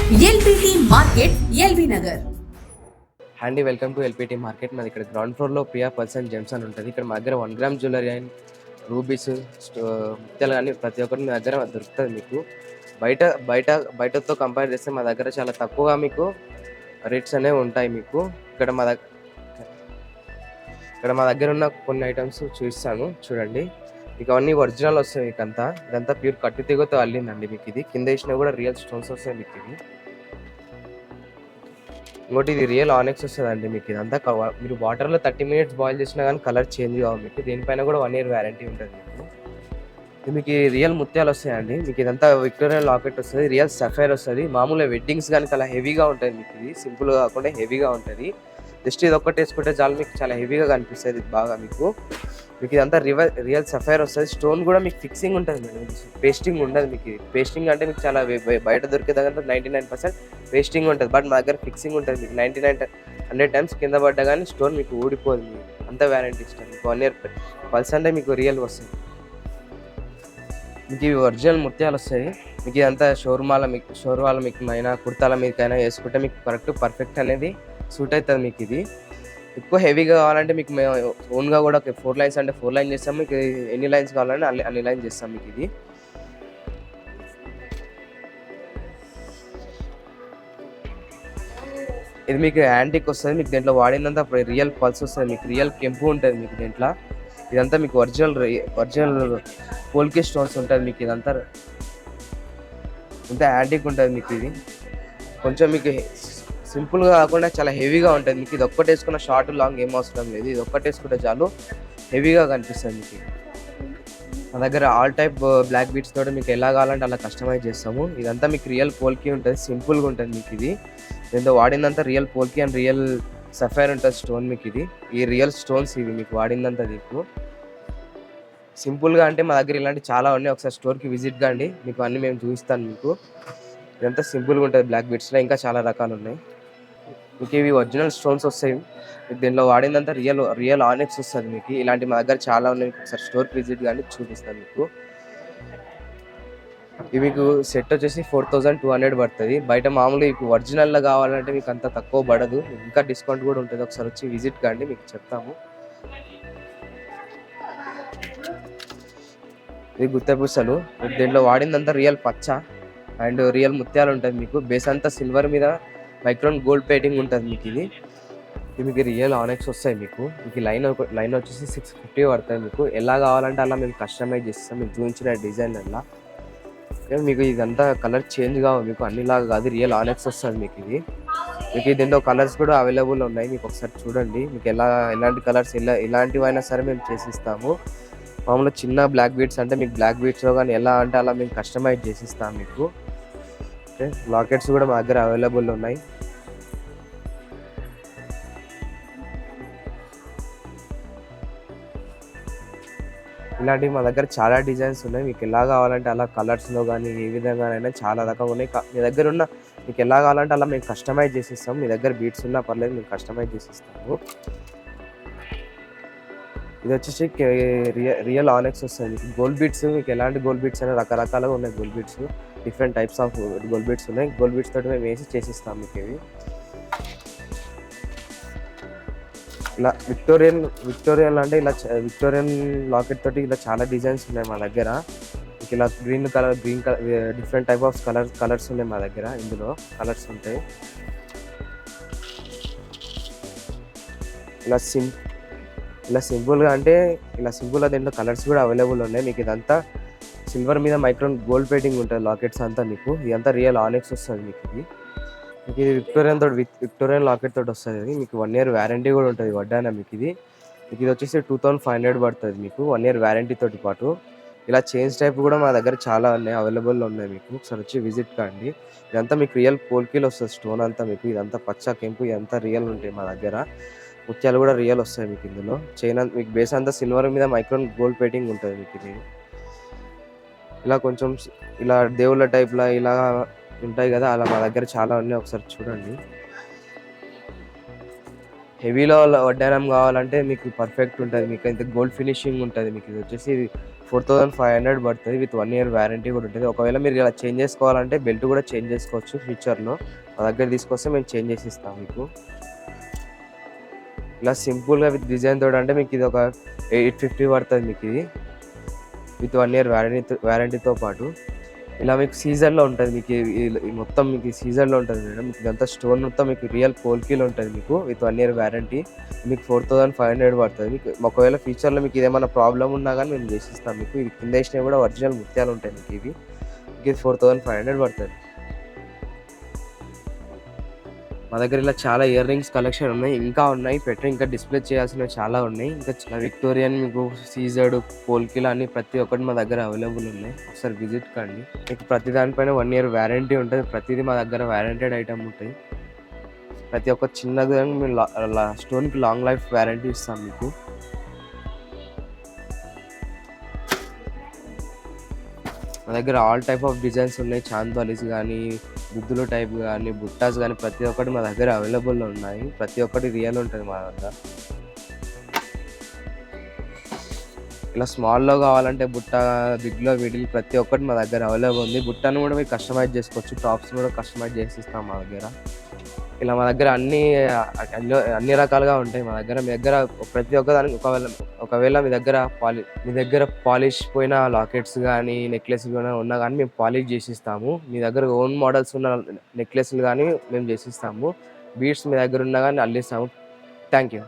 LPT market LB Nagar. హ్యాండీ welcome to LPT market. మాది ఇక్కడ గ్రౌండ్ ఫ్లోర్లో ప్రియా పర్సన్ జెమ్స్ అని ఉంటుంది. ఇక్కడ మా దగ్గర 1 గ్రామ్ జ్యువెలరీ అండ్ రూబీస్ ముత్యాలు కానీ ప్రతి ఒక్కటి మీ దగ్గర దొరుకుతుంది. మీకు బయటతో కంపేర్ చేస్తే మా దగ్గర చాలా తక్కువగా మీకు రేట్స్ అనేవి ఉంటాయి. మీకు ఇక్కడ మా దగ్గర ఉన్న కొన్ని ఐటమ్స్ చూపిస్తాను చూడండి. మీకు అవన్నీ ఒరిజినల్ వస్తాయి. మీకు ఇదంతా ప్యూర్ కట్టు తీగతో అల్లిందండి. మీకు ఇది కింద వేసినా కూడా రియల్ స్టోన్స్ వస్తాయి. మీకు ఇది ఇంకోటి ఇది రియల్ ఆనెక్స్ వస్తుందండి. మీకు ఇదంతా మీరు వాటర్లో 30 minutes బాయిల్ చేసినా కానీ కలర్ చేంజ్ కావు. మీకు దీనిపైన కూడా 1 year వ్యారంటీ ఉంటుంది. మీకు రియల్ ముత్యాలు వస్తాయండి. మీకు ఇదంతా విక్టోరియా లాకెట్ వస్తుంది, రియల్ సఫైర్ వస్తుంది. మామూలుగా వెడ్డింగ్స్ కానీ చాలా హెవీగా ఉంటుంది. మీకు ఇది సింపుల్ కాకుండా హెవీగా ఉంటుంది. జస్ట్ ఇది ఒక్కటి వేసుకుంటే చాలు మీకు చాలా హెవీగా కనిపిస్తుంది. బాగా మీకు ఇదంతా రియల్ సఫైర్ వస్తుంది. స్టోన్ కూడా మీకు ఫిక్సింగ్ ఉంటుంది మేడం, పేస్టింగ్ ఉండదు. మీకు పేస్టింగ్ అంటే మీకు చాలా బయట దొరికే దగ్గర 99% పేస్టింగ్ ఉంటుంది. బట్ మా దగ్గర ఫిక్సింగ్ ఉంటుంది. మీకు 99-100 times కింద పడ్డా కానీ స్టోన్ మీకు ఊడిపోదు. మీకు అంత వ్యారంటీ ఇస్తాను. మీకు 1 year పల్స్ అంటే మీకు రియల్ వస్తుంది. మీకు ఇవి ఒరిజినల్ ముత్యాలు వస్తాయి. మీకు ఇదంతా షోర్వాల మీకు అయినా కుర్తాల మీదకైనా వేసుకుంటే మీకు పర్ఫెక్ట్ అనేది సూట్ అవుతుంది. మీకు ఇది ఎక్కువ హెవీగా కావాలంటే మీకు మేము ఓన్గా కూడా 4 lines అంటే 4 lines చేస్తాం. మీకు ఎన్ని లైన్స్ కావాలంటే అన్ని లైన్స్ చేస్తాం. మీకు ఇది మీకు యాంటిక్ వస్తుంది. మీకు దీంట్లో వాడినంత రియల్ పల్స్ వస్తుంది. మీకు రియల్ కెంపు ఉంటుంది. మీకు దీంట్లో ఇదంతా మీకు ఒరిజినల్ పోల్కే స్టోన్స్ ఉంటుంది. మీకు ఇదంతా యాంటిక్ ఉంటుంది. మీకు ఇది కొంచెం మీకు సింపుల్గా కాకుండా చాలా హెవీగా ఉంటుంది. మీకు ఇది ఒక్కటి వేసుకున్న షార్ట్ లాంగ్ ఏం అవసరం లేదు. ఇది ఒక్కటి వేసుకుంటే చాలు హెవీగా కనిపిస్తుంది. మీకు మా దగ్గర ఆల్ టైప్ బ్లాక్ బీట్స్ తోటి మీకు ఎలా కావాలంటే అలా కస్టమైజ్ చేస్తాము. ఇదంతా మీకు రియల్ పోల్కి ఉంటుంది, సింపుల్గా ఉంటుంది. మీకు ఇది దీంతో వాడిందంతా రియల్ పోల్కి అండ్ రియల్ సఫైర్ ఉంటుంది స్టోన్. మీకు ఇది ఈ రియల్ స్టోన్స్ ఇవి మీకు వాడిందంతా మీకు సింపుల్గా అంటే మా దగ్గర ఇలాంటి చాలా ఉన్నాయి. ఒకసారి స్టోర్కి విజిట్ కాండి, మీకు అన్నీ మేము చూపిస్తాను. మీకు ఇదంతా సింపుల్గా ఉంటుంది. బ్లాక్ బీట్స్లో ఇంకా చాలా రకాలు ఉన్నాయి. మీకు ఇవి ఒరిజినల్ స్టోన్స్ వస్తాయి. మీకు దీనిలో వాడిందంతా రియల్ ఆనెక్స్ వస్తుంది. మీకు ఇలాంటి మా దగ్గర చాలా ఉన్నాయి. ఒకసారి స్టోర్కి విజిట్ కానీ చూపిస్తాను. మీకు ఇవి మీకు సెట్ వచ్చేసి 4200 పడుతుంది. బయట మామూలుగా మీకు ఒరిజినల్లో కావాలంటే మీకు అంత తక్కువ పడదు. ఇంకా డిస్కౌంట్ కూడా ఉంటుంది. ఒకసారి వచ్చి విజిట్ కాండి, మీకు చెప్తాము. ఇది గుత్త పూసలు. దీంట్లో వాడిందంతా రియల్ పచ్చ అండ్ రియల్ ముత్యాలు ఉంటుంది. మీకు బేస్ అంతా సిల్వర్ మీద మైక్రోన్ గోల్డ్ ప్లేటింగ్ ఉంటుంది. మీకు ఇది మీకు రియల్ ఆనెక్స్ వస్తాయి. మీకు లైన్ వచ్చేసి 650 పడుతుంది. మీకు ఎలా కావాలంటే అలా మేము కస్టమైజ్ చేస్తాం. మీకు చూపించిన డిజైన్ అలా మీకు ఇదంతా కలర్ చేంజ్ కావు. మీకు అన్నిలాగా కాదు, రియల్ ఆనెక్స్ వస్తుంది. మీకు దీంట్లో కలర్స్ కూడా అవైలబుల్ ఉన్నాయి. మీకు ఒకసారి చూడండి. మీకు ఎలాంటి కలర్స్ ఇలాంటివైనా సరే మేము చేసిస్తాము. మామూలుగా చిన్న బ్లాక్ బీట్స్ అంటే మీకు బ్లాక్ బీట్స్లో కానీ ఎలా అంటే అలా మేము కస్టమైజ్ చేసిస్తాం. మీకు ఓకే, లాకెట్స్ కూడా మా దగ్గర అవైలబుల్ ఉన్నాయి. ఇలాంటివి మా దగ్గర చాలా డిజైన్స్ ఉన్నాయి. మీకు ఎలా కావాలంటే అలా కలర్స్లో కానీ ఏ విధంగానైనా చాలా రకాలు ఉన్నాయి. మీ దగ్గర ఉన్న మీకు ఎలా కావాలంటే అలా మేము కస్టమైజ్ చేసిస్తాం. మీ దగ్గర బీట్స్ ఉన్నా పర్లేదు, మేము కస్టమైజ్ చేసిస్తాము. ఇది వచ్చేసి రియల్ ఆనెక్స్ వస్తుంది. మీకు గోల్డ్ బీట్స్, మీకు ఎలాంటి గోల్డ్ బీట్స్ అయినా రకరకాలుగా ఉన్నాయి. Gold beats different types of gold beats ఉన్నాయి. గోల్డ్ బీట్స్ తోటి మేము వేసి చేసిస్తాం. మీకు ఇవి ఇలా విక్టోరియన్ అంటే ఇలా విక్టోరియన్ లాకెట్ తోటి ఇలా చాలా డిజైన్స్ ఉన్నాయి మా దగ్గర. మీకు ఇలా green colour different type of colours ఉన్నాయి మా దగ్గర. ఇందులో కలర్స్ ఉంటాయి. ఇలా సింపుల్గా అంటే ఇలా సింపుల్గా దీంట్లో కలర్స్ కూడా అవైలబుల్ ఉన్నాయి. మీకు ఇదంతా సిల్వర్ మీద మైక్రోన్ గోల్డ్ ప్లేటింగ్ ఉంటుంది. లాకెట్స్ అంతా మీకు ఇదంతా రియల్ ఆనెక్స్ వస్తుంది. మీకు ఇది విక్టోరియన్ లాకెట్ తోటి వస్తుంది. మీకు 1 year వ్యారంటీ కూడా ఉంటుంది. వడ్డానా మీకు ఇది వచ్చేసి 2500 పడుతుంది. మీకు 1 year వ్యారంటీ తోటి పాటు ఇలా చేంజ్ టైప్ కూడా మా దగ్గర చాలా ఉన్నాయి, అవైలబుల్లో ఉన్నాయి. మీకు ఒకసారి వచ్చి విజిట్ కాండి. ఇదంతా మీకు రియల్ పోల్కీలు వస్తుంది. స్టోన్ అంతా మీకు ఇదంతా పచ్చ కెంపు ఇదంతా రియల్ ఉంటాయి మా దగ్గర. ముత్యాలు కూడా రియల్ వస్తాయి. మీకు ఇందులో చైన్ మీకు బేస్ అంతా సిల్వర్ మీద మైక్రోన్ గోల్డ్ ప్లేటింగ్ ఉంటుంది. మీకు ఇది ఇలా కొంచెం ఇలా దేవుళ్ళ టైప్లా ఇలా ఉంటాయి కదా, అలా మా దగ్గర చాలా ఉన్నాయి. ఒకసారి చూడండి. హెవీలో వడ్డానం కావాలంటే మీకు పర్ఫెక్ట్ ఉంటుంది. మీకు అయితే గోల్డ్ ఫినిషింగ్ ఉంటుంది. మీకు ఇది వచ్చేసి 4500 పడుతుంది. విత్ 1 ఇయర్ వారంటీ కూడా ఉంటుంది. ఒకవేళ మీరు ఇలా చేంజ్ చేసుకోవాలంటే బెల్ట్ కూడా చేంజ్ చేసుకోవచ్చు ఫ్యూచర్‌లో. మా దగ్గర తీసుకొస్తే మేము చేంజ్ చేసి ఇస్తాం మీకు. ఇలా సింపుల్‌గా విత్ డిజైన్ తోటి అంటే మీకు ఇది ఒక 850 పడుతుంది మీకు ఇది. విత్ 1 ఇయర్ వారంటీతో పాటు. ఇలా మీకు సీజర్‌లో ఉంటుంది. మీకు ఈ మొత్తం మీకు సీజర్‌లో ఉంటుంది మేడం. మీకు ఇదంతా స్టోన్ మొత్తం మీకు రియల్ పోల్కీలో ఉంటుంది మీకు. With 1 year warranty. మీకు 4500 పడుతుంది. మీకు ఒకవేళ ఫ్యూచర్‌లో మీకు ఇదేమన్నా ప్రాబ్లమ్ ఉన్నా గానీ మేము చేసిస్తాం మీకు. ఇది కింద వేసినవి కూడా ఒరిజినల్ ముత్యాలు ఉంటాయి మీకు ఇవి. మీకు ఇది 4500 పడుతుంది. మా దగ్గర ఇలా చాలా ఇయర్ రింగ్స్ కలెక్షన్ ఉన్నాయి. ఇంకా ఉన్నాయి. ఇంకా డిస్‌ప్లే చేయాల్సినవి చాలా ఉన్నాయి. ఇంకా విక్టోరియన్ మీకు సీజర్డ్, పోల్కీలు అన్నీ ప్రతి ఒక్కటి మా దగ్గర అవైలబుల్ ఉన్నాయి. ఒకసారి విజిట్ కండి. మీకు ప్రతి దానిపైన 1 ఇయర్ వారంటీ ఉంటుంది. ప్రతిదీ మా దగ్గర వారంటెడ్ ఐటమ్ ఉంటాయి. ప్రతి ఒక్క చిన్నది గాని మేము స్టోన్‌కి లాంగ్ లైఫ్ వారంటీ ఇస్తాం మీకు. మా దగ్గర ఆల్ టైప్ ఆఫ్ డిజైన్స్ ఉన్నాయి. చాందోలీస్ కానీ, బుద్ధులు టైప్ కానీ, బుట్టాస్ కానీ ప్రతి ఒక్కటి మా దగ్గర అవైలబుల్లో ఉన్నాయి. ప్రతి ఒక్కటి రియల్ ఉంటుంది మా దగ్గర. ఇలా స్మాల్‌లో కావాలంటే బుట్ట, బిగ్‌లో మిడిల్ ప్రతి ఒక్కటి మా దగ్గర అవైలబుల్ ఉంది. బుట్టను కూడా మీరు కస్టమైజ్ చేసుకోవచ్చు. టాప్స్ కూడా కస్టమైజ్ చేసి ఇస్తాం మా దగ్గర. ఇలా మా దగ్గర అన్ని రకాలుగా ఉంటాయి మా దగ్గర. మీ దగ్గర ప్రతి ఒక్కదానికి ఒకవేళ మీ దగ్గర పాలిష్ పోయిన లాకెట్స్ కానీ, నెక్లెస్‌లు గానీ ఉన్నా కానీ మేము పాలిష్ చేసిస్తాము. మీ దగ్గర ఓన్ మోడల్స్ ఉన్న నెక్లెస్‌లు కానీ మేము చేసిస్తాము. బీడ్స్ మీ దగ్గర ఉన్నా కానీ అల్లిస్తాము. Thank you.